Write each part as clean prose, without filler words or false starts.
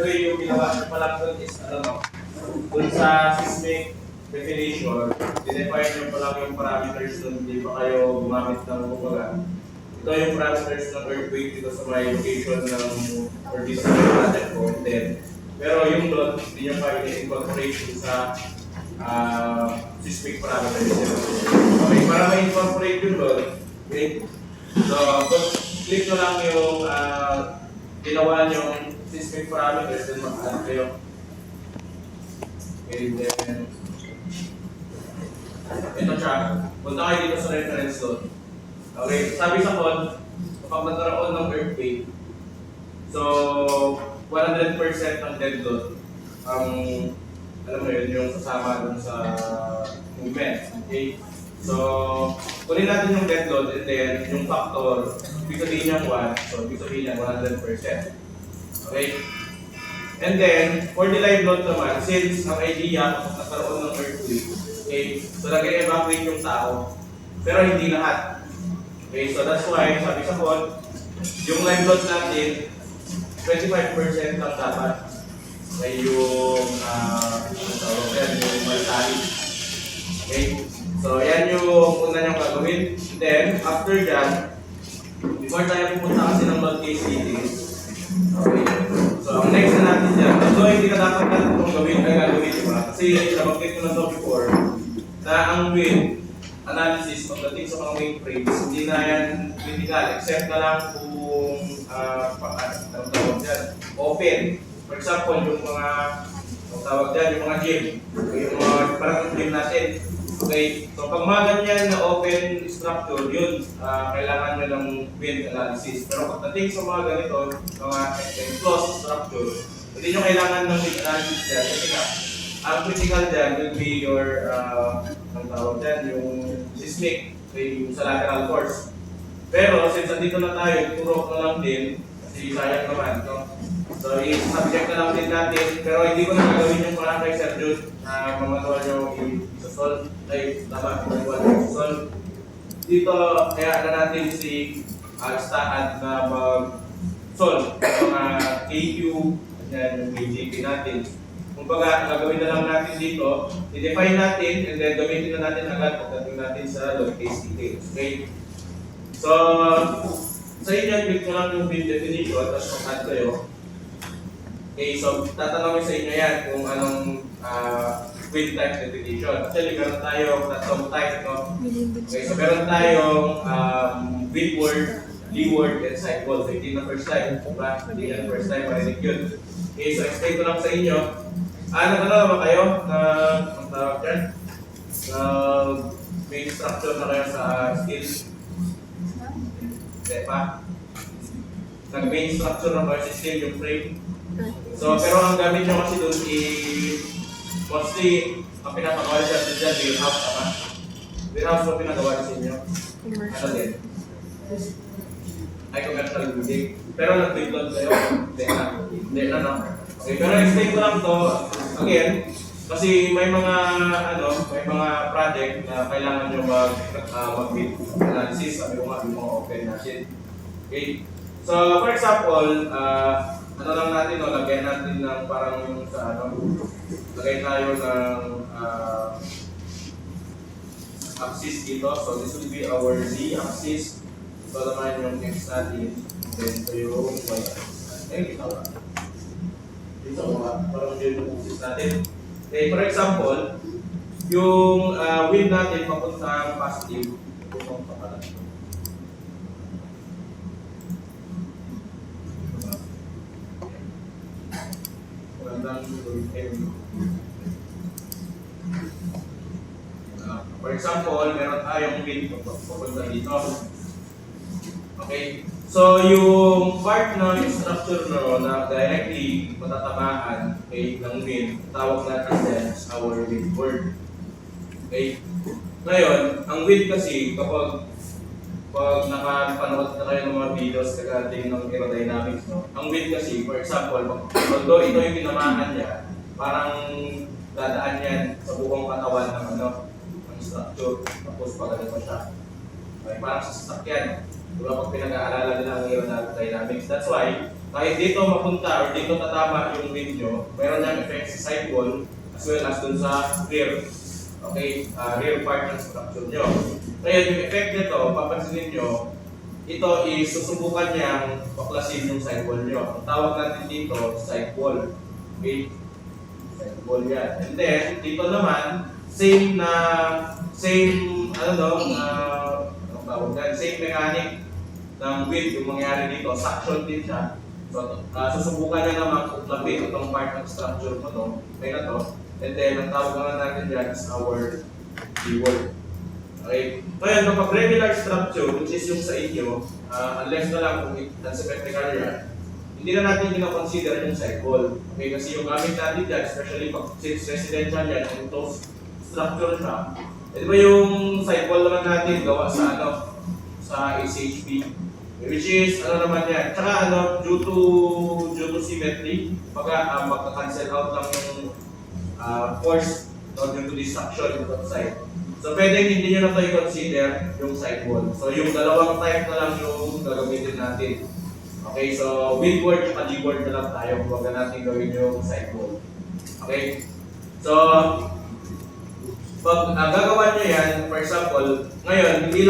the way yung ginawa nyo palang doon is, ano no, dun sa seismic definition, dinefine nyo palang yung parameters doon, hindi pa kayo gumamit ng kumbaga. Ito yung parameters ng earthquake dito sa may location ng or dito sa may project ko. Pero yung load, hindi nyo pa i-incorporate sa seismic parameters. Okay, para ma-incorporate yung load, okay, so click nyo lang yung ginawa yung seismic parameters, then mag-add kayo. Okay, then ito siya. Punta kayo dito sa reference load. Okay, sabi sa code, kapag nagkaroon ng earthquake, so 100% ng dead load ang alam mo yun, yung sasama dun sa movement. Okay? So, kunin natin yung dead load and then yung factor, ibig sabihin niya 1, so ibig sabihin niya 100%. Okay? And then, for the live load naman, since ang idea kapag nagkaroon ng earthquake, okay, so nag-evacuate yung tao, pero hindi lahat. Okay, so that's why, sabi sa code, yung live load natin, 25% lang dapat ay yung yung mortality. Okay? So, yan yung una niyong gagawin. Then, after dyan, before tayo pupunta kasi ng load case details, okay? So, ang next na natin dyan, ito hindi na dapat natin itong gawin, ay gagawin, diba? Kasi nabanggit ko na ito before, na ang wind analysis pagdating sa mga wing frames, hindi na yan critical, except na lang kung open. For example, yung mga tawag dyan, yung mga gym, yung mga parang gym natin. Okay, so pag mga ganyan na open structure, yun, kailangan nyo ng wind analysis. Pero pagdating sa mga ganito, mga enclosed structure, hindi nyo kailangan ng wind analysis dyan. Kasi nga, ang critical dyan will be your, ang tawag dyan, yung seismic, yung sa lateral force. Pero since andito na tayo, turok na lang din, kasi sayang naman, no? So, i-subject na lang din natin, pero hindi ko na gagawin yung parang kay Sir Jude na mamagawa nyo i-solve, ay tama, mamagawa nyo i-solve. Dito, kaya na natin si Stahad na mag-solve ng mga KQ, yan yung KGP natin. Kung baga, gagawin na lang natin dito, i-define natin, and then gamitin na natin agad pagdating natin sa load case details. Okay? So, sa inyo, click ko lang yung field definition, tapos mag-add kayo. Okay, so tatanungin sa inyo yan kung anong wind type definition. Actually, meron tayong tatlong type, no? Okay, so meron tayong windward, leeward, and sideward. So, hindi na first time, diba? Hindi na first time, marinig yun. Okay, so explain ko lang sa inyo. Nagkala ba kayo na, ang tawag dyan? May instruction na kayo sa skills? Hindi pa? Nag-main structure na kayo sa skill, yung frame? So, pero ang gamit nyo kasi doon mostly, ang pinapagawa siya dyan, warehouse, tama? Warehouse mo pinagawa sa inyo? Ano din? Ay, commercial building. Pero nag-build kayo? Hindi na, no? Okay, pero explain ko lang to again, kasi may mga, may mga project na kailangan nyo mag-build analysis, sabi ko nga, yung mga open natin. Okay? So, for example, ano lang natin, no, lagyan natin ng parang yung sa lagay tayo ng axis dito. So this will be our Z axis. So naman yung X natin. Then ito yung Y axis. Ay, kita ba? Dito, parang yung axis natin. Okay, for example, yung wind natin papunta positive. Itong pakalan. For example, meron tayong wind papunta dito. Okay? So, yung part ng structure na directly matatamaan ng wind, tawag natin yan our windward. Okay? Ngayon, ang wind kasi, kapag nakapanood na kayo ng mga videos kagating ng aerodynamics, no? Ang wind kasi, for example, although ito yung pinamahan niya, parang dadaan yan sa buong katawan ng ng structure, tapos pagano pa siya. Okay, parang sa sasakyan. Diba pag pinag-aalala nila ang aerodynamics, that's why kahit dito mapunta or dito tatama yung wind nyo, meron niyang effect sa side wall as well as dun sa rear. Okay, rear part ng structure nyo. Ngayon, yung effect nito, papansinin nyo, ito is susubukan niyang baklasin yung side wall nyo. Ang tawag natin dito, side wall. Okay, side wall yan. And then, dito naman, same, anong tawag yan, same mechanic ng wind yung mangyari dito, suction din siya. So, susubukan niya naman uklapin itong part ng structure mo to, okay na to. And then, ang tawag naman natin dyan is our D-wall. Okay. Ngayon, kapag regular structure, which is yung sa inyo, unless na lang kung unsymmetrical yan, hindi na natin kina-consider yung side wall. Okay, kasi yung gamit natin dyan, especially pag since residential yan, and closed structure siya, di ba yung side wall naman natin gawa sa sa SHP, which is naman yan, tsaka due to symmetry, magka-cancel out lang yung force due to destruction of side. So pwedeng hindi nyo na ito i-consider yung side wall. So yung dalawang type na lang yung gagamitin natin. Okay, so windward at leeward na lang tayo. Huwag na natin gawin yung side wall. Okay, so pag gagawa nyo yan, for example, ngayon, hindi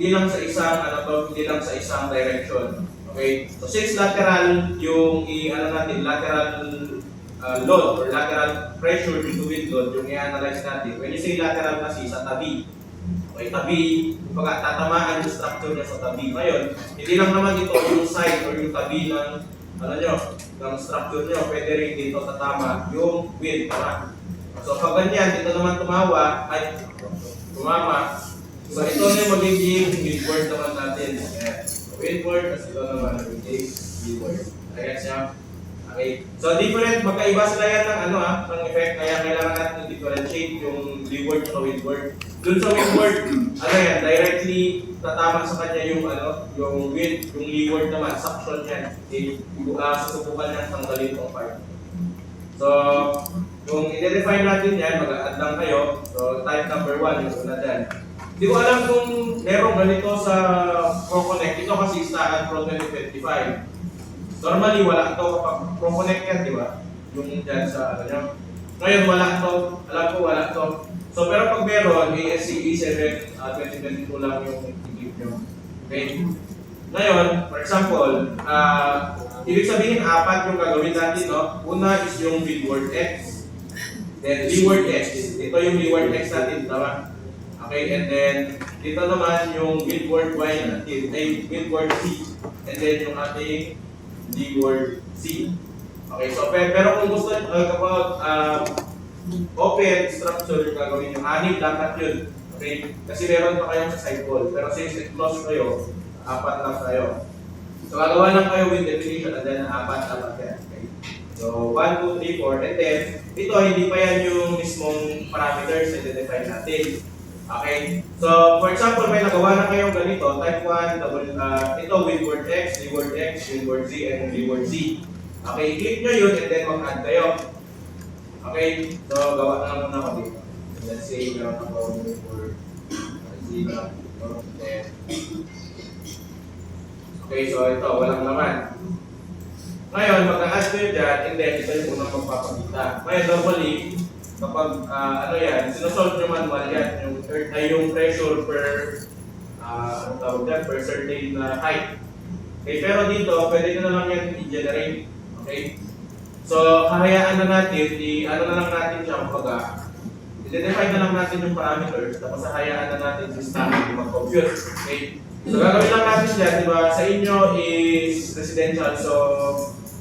lang sa isang, hindi lang sa isang direction. Okay, so since lateral yung lateral load or lateral pressure due to wind load, yung i-analyze natin. When you say lateral kasi sa tabi, okay, tabi, tatamaan yung structure niya sa tabi. Ngayon, hindi lang naman ito yung side or yung tabi ng, ng structure niyo, pwede rin dito tatama yung wind, tama? So pag ganyan, dito naman tumama. So ito na yung magiging windward naman natin. Ayan. So windward, kasi ito naman magiging windward. Ayan siya. Okay. So different, magkaiba sila yan ng ng effect, kaya kailangan natin i-differentiate yung leeward at windward. Dun sa windward, directly tatama sa kanya yung yung wind, yung leeward naman, suction yan. Susubukan niya tanggalin itong part. So, kung i-define natin yan, mag-add lang kayo. So, type number 1, yung una dyan. Hindi ko alam kung merong ganito sa ProConnect. Ito kasi Staan Pro 2025. Normally, wala ito kapag ProConnect yan, di ba? Yung dyan sa nyo. Ngayon, wala ito. Alam ko, wala ito. So, pero pag meron, ASCE 7 2022 lang yung i-click nyo. Okay? Ngayon, for example, ibig sabihin, 4 yung gagawin natin, no? Una is yung windward X. Then, leeward X. Ito yung leeward X natin, tama? Okay, and then, dito naman yung windward Y natin, windward Z. And then, yung ating leeward C. Okay, so pero kung gusto kapag open structure yung gagawin yung 6 dapat yun. Okay? Kasi meron pa kayong sa side wall. Pero since close kayo, 4 lang tayo. So gagawa lang kayo with definition and then 4 yan. Okay? So 1, 2, 3, 4 and then ito hindi pa yan yung mismong parameters na i-define natin. Okay? So, for example, may nagawa na kayong ganito, type 1, ito windward X, leeward X, windward Z, and leeward Z. Okay, click nyo yun and then mag-add kayo. Okay, so gawa na lang muna ako dito. Let's say, meron ako windward Z na okay, so ito, walang naman. Ngayon, mag-add nyo dyan, and then ito yung unang magpapakita. Ngayon, normally, kapag sinosolve nyo manual yan, yung pressure per per certain height. Okay, pero dito, pwede nyo na lang yan i-generate. Okay? So, kahayaan na natin, na lang natin siya kapag i-define na lang natin yung parameters, tapos hayaan na natin si staff mag-compute. Okay? So, gagawin lang natin dyan, di ba? Sa inyo is residential, so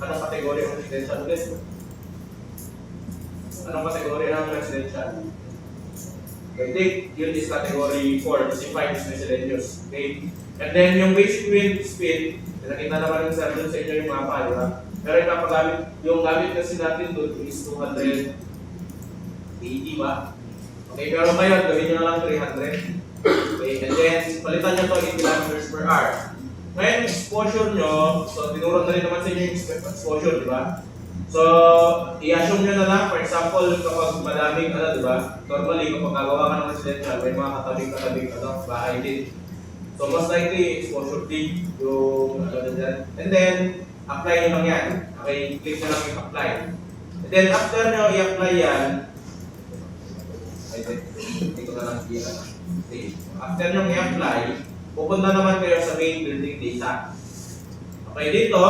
anong kategory ng residential ulit? Anong kategory ng residential? Okay, take yun is category 4, kasi 5 is residential. Okay? And then yung basic wind speed, nakita naman yung sir doon sa inyo yung mapa, di ba? Pero yung gamit kasi natin doon is 280 ba? Okay, pero ngayon, gawin nyo na lang 300. Okay, and then palitan nyo to in kilometers per hour. Ngayon, exposure nyo, so tinuro na rin naman sa inyo yung exposure, di ba? So, i-assume nyo na lang, for example, kapag madaming, di ba? Normally, kapag gagawa ka ng residential, may mga katabing-katabing, bahay din. So, mas likely, exposure din yung, na dyan. And then, apply nyo lang yan. Okay, click nyo lang yung apply. And then after nyo i-apply yan, dito na lang dito. After nyo i-apply, pupunta naman kayo sa main building data. Okay, dito,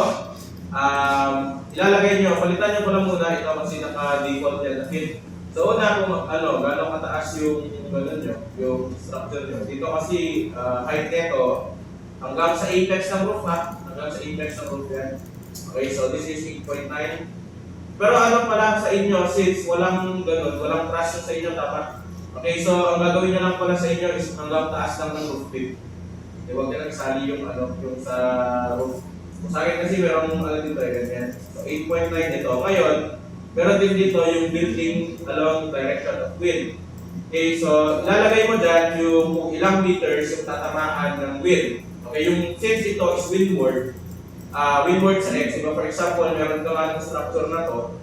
ilalagay nyo, palitan nyo ko lang muna ito kasi naka-default yan na field. So una kung gano'ng kataas yung nyo, yung structure nyo. Dito kasi height nito hanggang sa apex ng roof ha. Hanggang sa apex ng roof yan. Okay, so this is 8.9. Pero ano pala sa inyo, since walang gano'n, walang truss sa inyo dapat. Okay, so ang gagawin nyo lang pala sa inyo is hanggang taas lang ng roof bit. Huwag nyo lang isali yung yung sa roof. Sa akin kasi meron dito ganyan. So 8.9 ito. Ngayon, meron din dito yung building along direction of wind. Okay, so lalagay mo dyan yung kung ilang meters yung tatamaan ng wind. Okay, yung since ito is windward, windward sa X. Diba? For example, meron ka nga ng structure na to.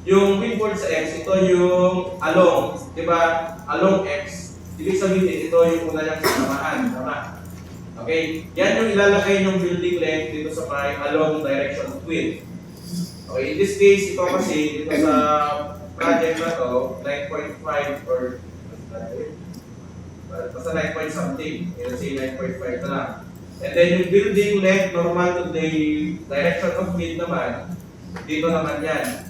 Yung windward sa X, ito yung along. Diba? Along X. Ibig sabihin, ito yung una niyang tatamaan. Tama? Okay, yan yung ilalagay yung building length dito sa may along direction of wind. Okay, in this case, ito kasi, dito sa project na to, 9.5 or basta 9 point something. Let's say 9.5 na lang. And then yung building length, normal to the direction of wind naman, dito naman yan.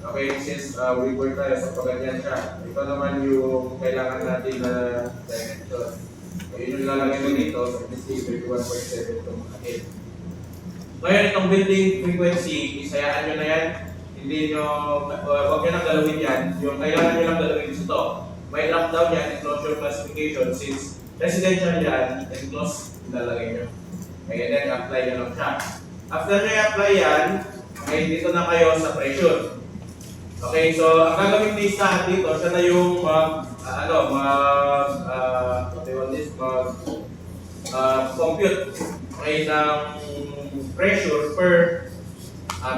Okay, since we work tayo sa paganyan siya, ito naman yung kailangan natin na direction. So yun yung ilalagay mo dito, so in this case, 31.7 itong akin. Ngayon, itong building frequency, isayaan nyo na yan. Hindi nyo, huwag nyo nang galawin yan. Yung kailangan nyo lang galawin is ito. May drop down yan, enclosure classification. Since residential yan, enclosed, ilalagay nyo. Okay, then apply nyo lang siya. After nyo i-apply yan, okay, dito na kayo sa pressure. Okay, so ang gagawin ni Stan dito, siya na yung compute okay, ng pressure per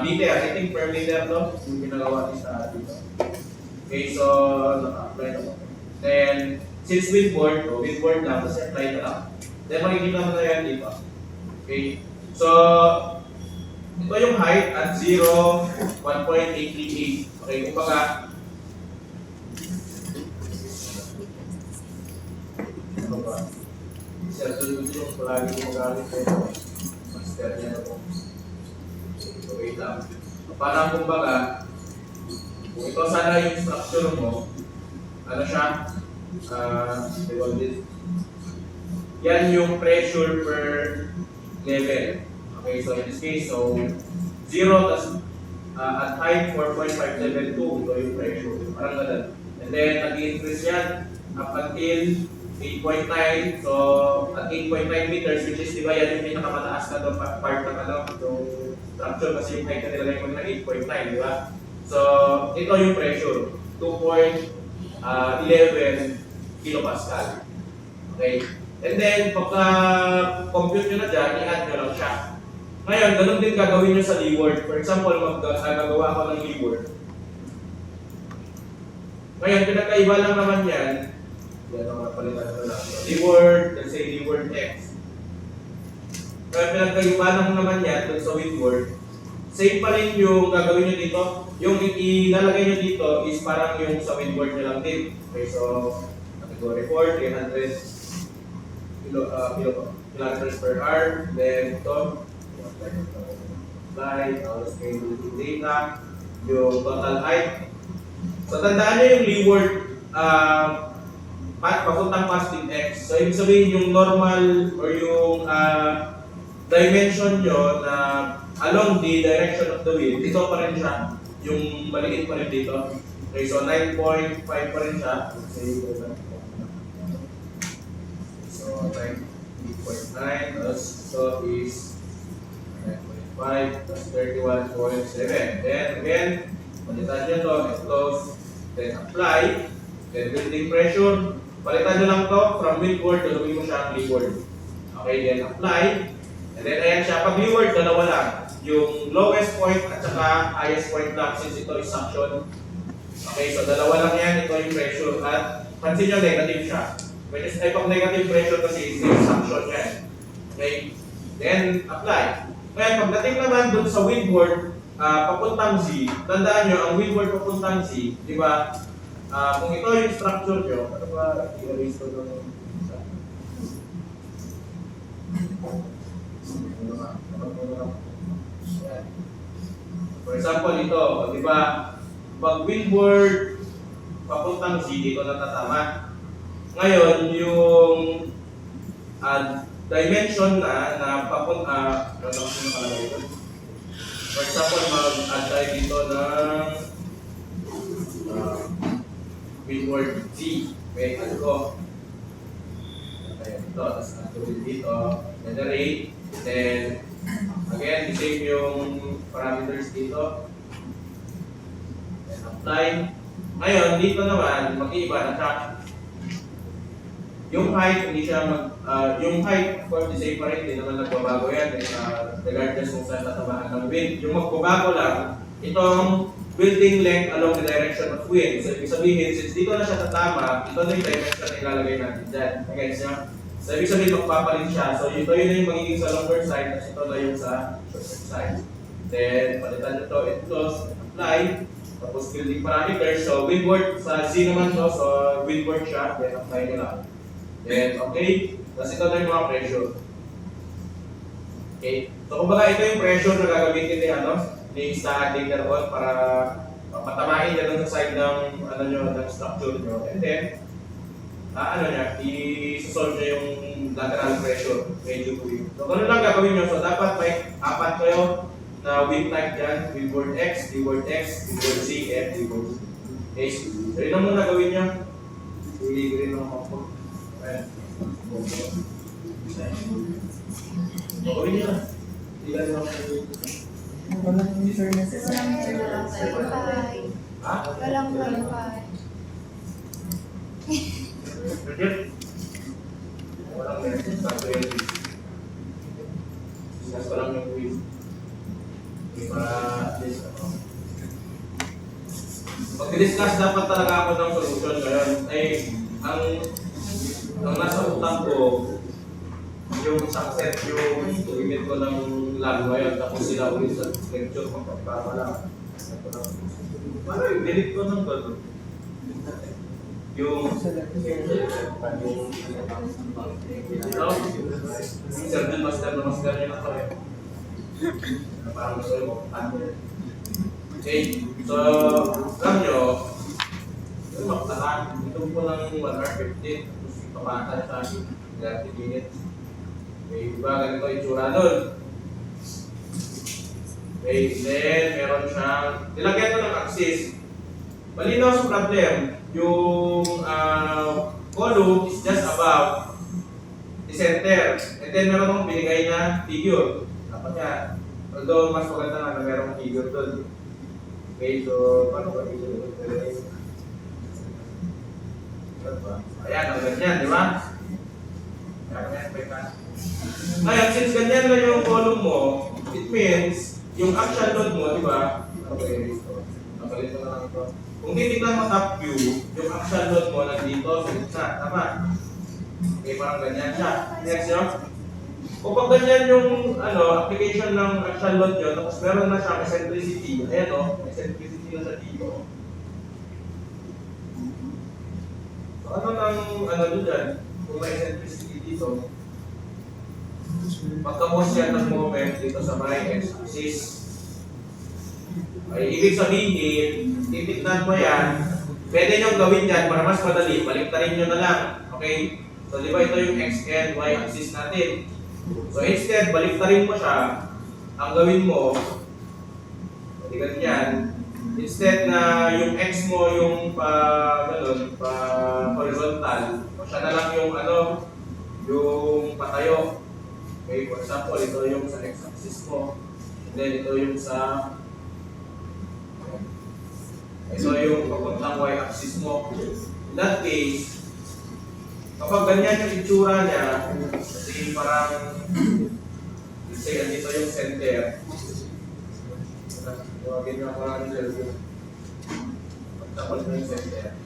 meter. I think per meter to yung ginagawa ni Stan dito. Okay, so naka-apply na po. Then, since windward lang, kasi apply na lang. Then makikita mo na yan dito. Okay, so ito yung height at 0, 1.838. Okay, kumbaga, ano ba? Sir, tulungan yung palagi gumagamit ko. Master niya na po. So, wait lang. Parang kumbaga, kung ito sana yung structure mo, ano siya? Yan yung pressure per level. Okay, so in this case, so 0 tas at height 4.572, ito yung pressure. Parang ganun. And then, nag-increase yan up until 8.9. So, at 8.9 meters, which is, di ba, yan yung pinakamataas na doon part ng yung structure kasi yung height na nilagay ko na 8.9, di ba? So, ito yung pressure. 2.11 kilopascal. Okay? And then, pagka compute nyo na dyan, i-add nyo lang siya. Ngayon, ganun din gagawin nyo sa leeward. For example, gagawa ako ng leeward. Ngayon, pinagkaiba lang naman yan. Yan ang palitan ko lang. Leeward, let's say leeward X. Ngayon, pinagkaiba lang naman yan dun sa windward. Same pa rin yung gagawin nyo dito. Yung ilalagay nyo dito is parang yung sa windward nyo lang din. Okay, so, category 4, 300 kilometers per hour. Then, ito, apply, scalability data, yung total height. So, tandaan nyo yung leeward papuntang positive X. So, ibig sabihin yung normal or yung dimension nyo na along the direction of the wind, ito pa rin siya. Yung maliit pa rin dito. Okay, so 9.5 pa rin siya. So, 9.9 so is 9.5 plus 31.7. Then again, palitan nyo to, close, then apply, then building pressure. Palitan nyo lang to from windward, gagawin mo siya ang leeward. Okay, then apply, and then ayan siya. Pag leeward, dalawa lang. Yung lowest point at saka highest point lang since ito is suction. Okay, so dalawa lang yan, ito yung pressure. At pansin nyo, negative siya. Which is type of negative pressure kasi is suction yan. Okay, then apply. Ngayon, pagdating naman dun sa windward, papuntang Z, tandaan nyo, ang windward papuntang Z, di ba? Kung ito yung structure nyo, ano ba i-erase ko ng isa? For example, ito, di ba? Pag windward papuntang Z, dito natatama. Ngayon, yung dimension na papunta, for example, mag-add tayo dito ng windward Z. Okay, ano ko? Ito, tapos natuloy dito, generate, then again, same yung parameters dito. Then apply. Ngayon, dito naman, mag-iiba na siya. Yung height, hindi siya yung height, of course, the same pa rin, hindi naman nagbabago yan, regardless kung saan tatamaan ng wind. Yung magbabago lang, itong building length along the direction of wind. So, ibig sabihin, since dito na siya tatama, ito na yung dimension na ilalagay natin dyan. Okay, siya? So, ibig sabihin, magpapalit siya. So, ito yun na yung magiging sa longer side, at ito na yung sa shorter side. Then, palitan nyo ito, close, apply. Tapos, building parameters. So, windward, sa Z naman to, so windward siya, then apply nyo lang. Then, okay. Tapos ito na yung mga pressure. Okay. So, kumbaga ito yung pressure na gagamitin ni sa later on para matamain niya dun sa side ng, ng structure nyo. And then, i-solve niya yung lateral pressure. Medyo buoy. So, ganun lang gagawin nyo. So, dapat may apat kayo na wind type dyan. Windward X, windward X, windward Z, and windward Z. Okay. So, yun ang muna gawin nyo. Green ang mga gawin nyo na. Ilan lang Walang internet. Walang wifi. Walang message sa 20. Sinas ko lang yung quiz. Para at least Pag-discuss dapat talaga ako ng solution ngayon. Ang nasa utak ko, yung success, yung limit ko ng lalo ngayon, tapos sila ulit sa lecture ko, para wala. Parang yung delete ko ng gano'n. Yung Sergeant Master na Master yun ako eh. Parang gusto yung okay, so, alam nyo, yung makatahan, ito po ng 1 hour 15, tapos pamatan sa 30 minutes. Okay, diba ganito yung tsura nun? Okay, then meron siyang, nilagyan ko ng axis. Malinaw sa problem, yung column is just above the center. And then meron akong binigay na figure. Dapat nga, although mas maganda nga na merong figure doon. Okay, so paano ba ito? Ayan, ang ganyan, di ba? Ngayon, since ganyan na yung column mo, it means, yung action load mo, di ba? Okay, nakalito na lang ito. Kung titignan mo top view, yung action load mo nandito sa gitna, tama? Okay, parang ganyan siya. Next yun. Kung pag ganyan yung application ng action load nyo, tapos meron na siyang eccentricity, ayan o, eccentricity na siya dito. So ano nang doon dyan? Kung may eccentricity dito, pagkapos yan ng moment dito sa may x-axis, ay ibig sabihin, titignan mo yan, pwede nyo gawin yan para mas madali, baliktarin nyo na lang. Okay? So di ba ito yung x and y axis natin? So instead, baliktarin mo siya, ang gawin mo, hindi ganyan, instead na yung x mo yung horizontal, o siya na lang yung yung patayo. Okay, for example, ito yung sa x-axis mo, and then ito yung sa papuntang y-axis mo. In that case, kapag ganyan yung itsura niya, kasi parang, let's say, andito yung center. Tawagin nga parang pagtapos mo yung center.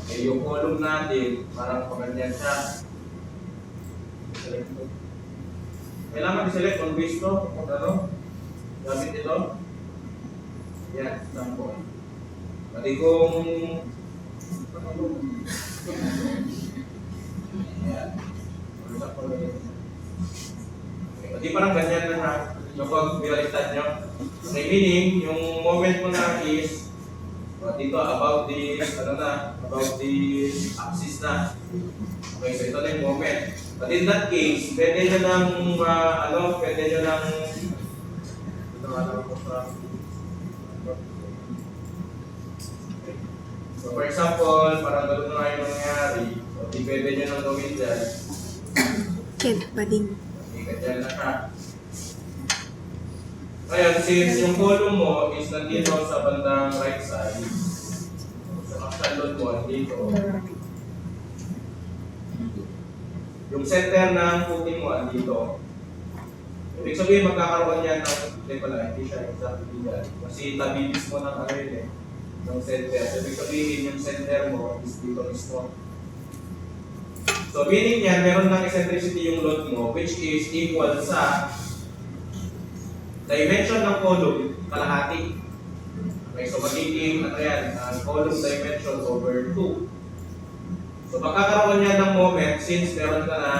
Eh, yung column natin, parang paganyan siya. kailangan i-select kung gusto, kung ano, gamit ito. Yan, example. Pati kung yan. Pati parang ganyan na ha, kapag binaliktad nyo. Okay, meaning, yung moment mo na is dito about this, about this axis na. Okay, so ito na yung moment. But in that case, pwede nyo ng, pwede nyo ng, so for example, parang gano'n na yung nangyari. So, di pwede nyo nang gawin dyan. Kid pa din. Okay, ganyan na ka. Ngayon, since yung column mo is nandito sa bandang right side, so action load mo dito, yung center ng footing mo dito, ibig sabihin magkakaroon yan ng, hindi siya exactly yan. Kasi tabi mismo ng ano yun eh, ng center. So, ibig sabihin yung center mo is dito mismo. So, meaning yan, meron ng eccentricity yung load mo, which is equal sa dimension ng column, kalahati. Okay, so magiging, column dimension over 2. So, magkakaroon niya ng moment since meron ka na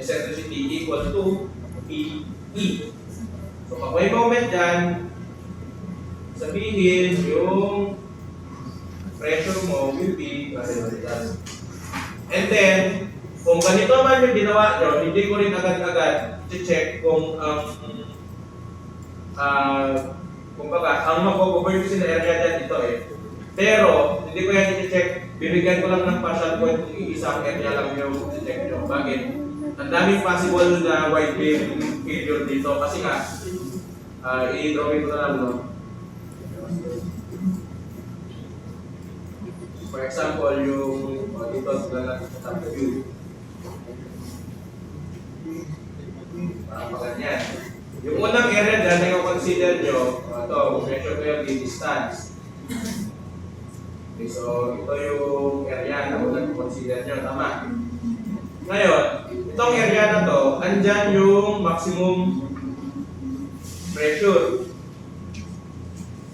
eccentricity equal to PE. So, pag may moment dyan, sabihin yung pressure mo will be dyan. And then, kung ganito man yung ginawa nyo, hindi ko rin agad-agad check kung kumbaga, ang mag-over kasi na area dyan ito eh. Pero, hindi ko yan i-check. Bibigyan ko lang ng partial point kung iisang area lang yung i-check nyo. Bakit? Ang daming possible na wide beam failure dito. Kasi nga, i-drawing ko na lang, no? For example, yung dito sila natin sa top view. Parang ganyan. Yung unang area dyan na consider nyo, ito, measure ko yung distance. Okay, so ito yung area na unang consider nyo, tama? Ngayon, itong area na to, andyan yung maximum pressure.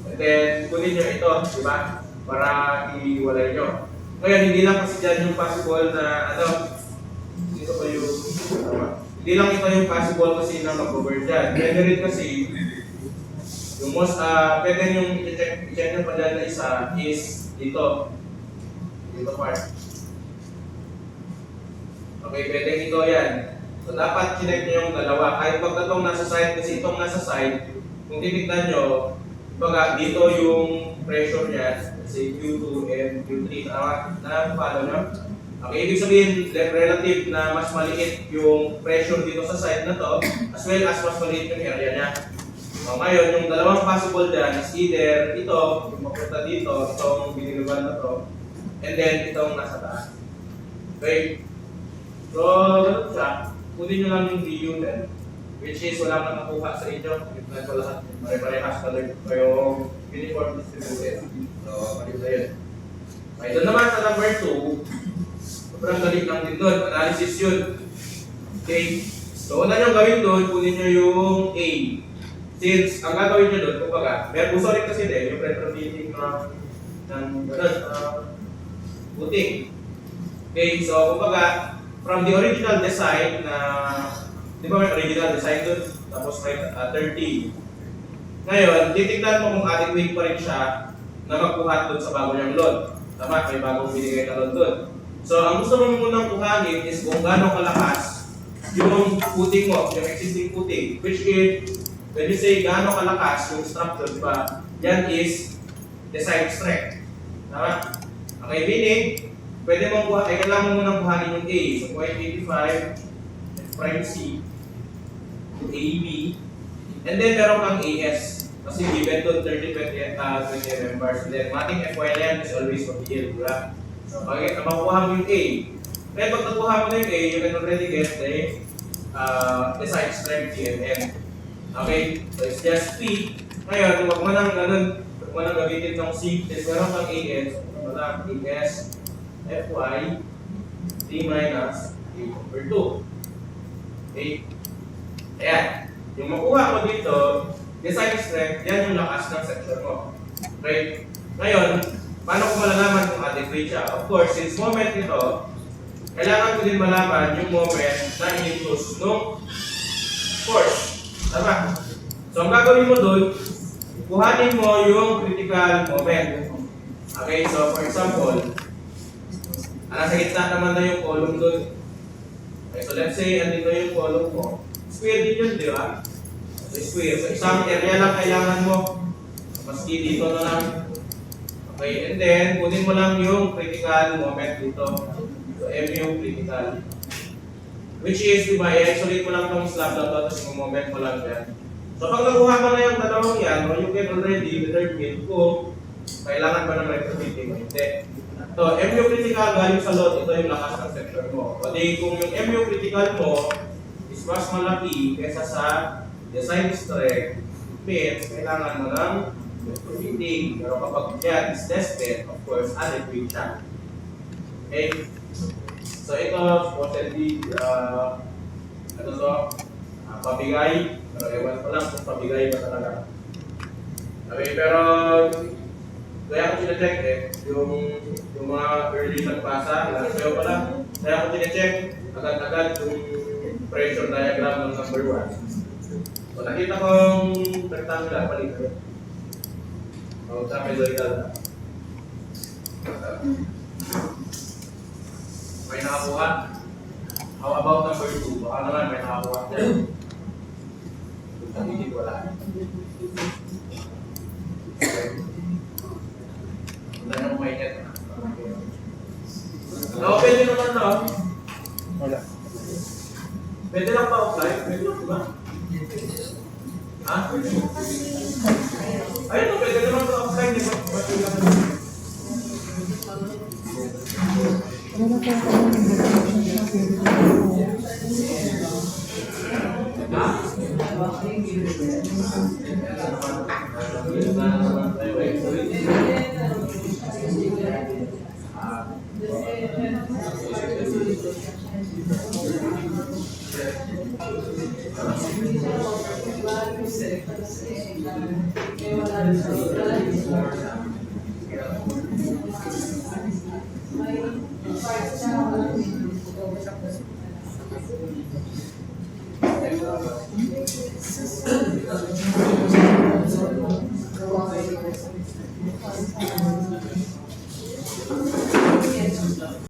And then, kunin nyo ito, di ba? Para iwalay nyo. Ngayon, hindi lang kasi dyan yung possible na, dito ko yung, hindi lang ito yung possible kasi na mag-over dyan. Pwede rin kasi, yung most, pwede yung i-check nyo pa dyan na isa is dito. Dito part. Okay, pwede ito yan. So, dapat chinek nyo yung dalawa. Kahit pag itong nasa side, kasi itong nasa side, kung titignan nyo, baga, dito yung pressure niya, kasi Q2 and Q3, na-follow nyo? Okay, ibig sabihin, relative na mas maliit yung pressure dito sa side na to, as well as mas maliit yung area niya. So, ngayon, yung dalawang possible dyan is either ito, yung mapunta dito, itong binilugan na to, and then itong nasa taas. Okay? So, ganun siya. Kunin nyo lang yung video din, which is wala kang nakuha sa inyo. Ito ko lahat. Pare-parehas pa rin yung uniform distributed. So, malit na yun. Okay, doon naman sa number 2, sobrang galit lang din doon. Analysis yun. Okay. So, una nyo gawin doon, kunin nyo yung A. Since, ang gagawin nyo doon, kumbaga, may gusto rin kasi din, yung retrofitting ng puting. Okay, so, kumbaga, from the original design na, di ba may original design doon? Tapos may 30. Ngayon, titignan mo kung adequate pa rin siya na magbuhat doon sa bago niyang load. Tama, may bagong binigay na load doon. So, ang gusto mo munang kuhanin is kung gaano kalakas yung footing mo, yung existing footing. Which is, when you say gaano kalakas yung structure, di ba? Yan is design strength. Tama? Okay, meaning, pwede mong kuha, ay kailangan mo munang kuhanin yung A. So, 0.85, prime C, yung AB, and then meron kang AS. Kasi given to 30-20 mm bars. And then, mating FYM is always material, di ba? So, pag makuha mo yung A, kaya pag nakuha mo na yung A, you can already get the design strength TMM. Okay? So, it's just P. Ngayon, huwag mo nang ganun, huwag mo nang gamitin ng C. Is meron kang AS, wala, AS, FY, D minus A over 2. Okay? Ayan. Yung makuha mo dito, design strength, yan yung lakas ng section mo. Okay? Ngayon, paano ko malalaman kung adequate siya? Of course, since moment ito, kailangan ko din malaman yung moment na in-induce nung force. Tama? So, ang gagawin mo doon, kuhanin mo yung critical moment. Okay, so for example, nasa gitna naman na yung column doon. Okay, so let's say, andito yung column mo. Square din yun, di ba? So, square. So, isang area lang kailangan mo. Maski dito na lang. Okay, and then, kunin mo lang yung critical moment dito. So, M yung critical. Which is, di ba, i-isolate mo lang itong slab na ito, tapos yung moment mo lang yan. So, pag nakuha mo na yung dalawang yan, you can already determine kung kailangan ba ng retrofitting o hindi. So, MU critical galing sa load, ito yung lakas ng section mo. O di, kung yung MU critical mo is mas malaki kaysa sa design strength, fit, kailangan mo ng retrofitting. Pero kapag yan is tested, of course, adequate siya. Okay? So, ito, supposedly, ano to? Pabigay. Pero ewan ko lang kung pabigay ba talaga. Okay, pero kaya ko sinecheck yung mga early nagpasa, sayo pa lang, kaya ko sinecheck agad-agad yung pressure diagram ng number 1. So nakita kong rectangular palit. O sa mesoidal. May nakakuha. How about number 2? Baka naman may nakakuha dyan. Hindi wala. Wala nang mainit. Na-open din naman na. Wala. Pwede lang pa offline? Pwede lang, diba? Ha? Ayun, pwede naman pa offline. Diba? Wala pa Ah.